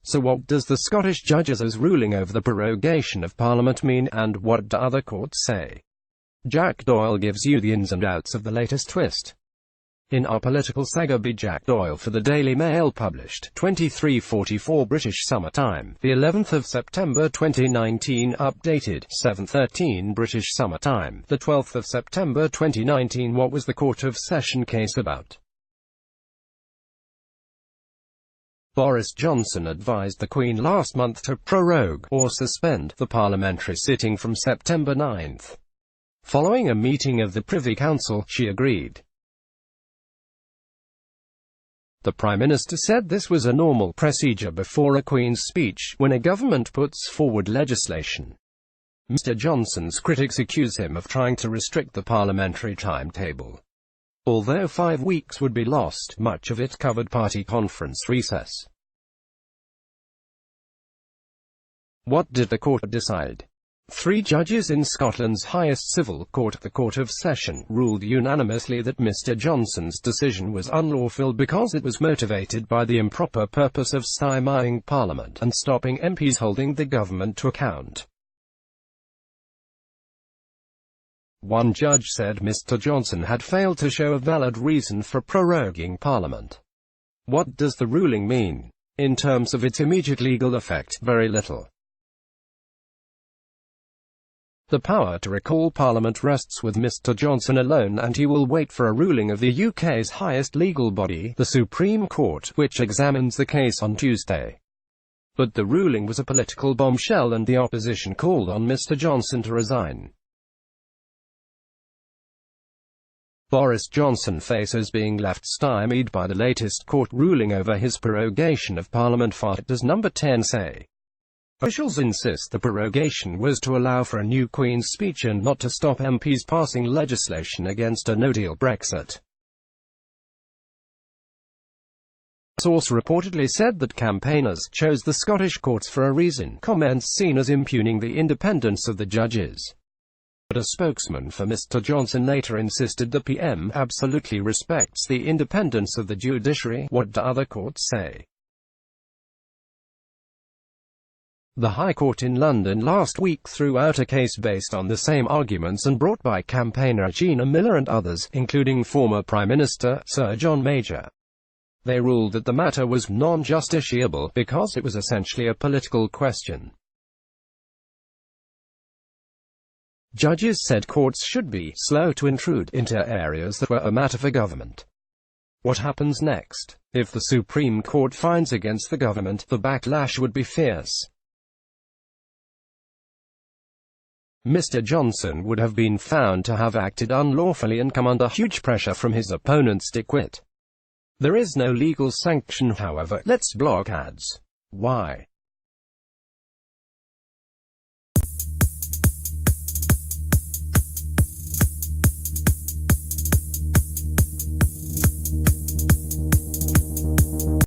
So what does the Scottish judges' ruling over the prorogation of Parliament mean, and what do other courts say? Jack Doyle gives you the ins and outs of the latest twist. In our political sagaBy, Jack Doyle for the Daily Mail published 23:44 British Summer Time, the 11th of September 2019, updated 7:13 British Summer Time, the 12th of September 2019. What was the Court of Session case about? Boris Johnson advised the Queen last month to prorogue, or suspend, the parliamentary sitting from September 9. Following a meeting of the Privy Council, she agreed. The Prime Minister said this was a normal procedure before a Queen's speech, when a government puts forward legislation. Mr. Johnson's critics accuse him of trying to restrict the parliamentary timetable. Although 5 weeks would be lost, much of it covered party conference recess. What did the court decide? 3 judges in Scotland's highest civil court, the Court of Session, ruled unanimously that Mr. Johnson's decision was unlawful because it was motivated by the improper purpose of stymieing Parliament and stopping MPs holding the government to account. One judge said Mr. Johnson had failed to show a valid reason for proroguing Parliament. What does the ruling mean? In terms of its immediate legal effect, very little. The power to recall Parliament rests with Mr. Johnson alone, and he will wait for a ruling of the UK's highest legal body, the Supreme Court, which examines the case on Tuesday. But the ruling was a political bombshell, and the opposition called on Mr. Johnson to resign. Boris Johnson faces being left stymied by the latest court ruling over his prorogation of Parliament. What does number 10 say? Officials insist the prorogation was to allow for a new Queen's speech and not to stop MPs passing legislation against a no-deal Brexit. A source reportedly said that campaigners chose the Scottish courts for a reason, comments seen as impugning the independence of the judges. But a spokesman for Mr. Johnson later insisted the PM absolutely respects the independence of the judiciary. What do other courts say? The High Court in London last week threw out a case based on the same arguments and brought by campaigner Gina Miller and others, including former Prime Minister Sir John Major. They ruled that the matter was non-justiciable because it was essentially a political question. Judges said courts should be slow to intrude into areas that were a matter for government. What happens next? If the Supreme Court finds against the government, the backlash would be fierce. Mr. Johnson would have been found to have acted unlawfully and come under huge pressure from his opponents to quit. There is no legal sanction, however. Let's block ads. Why?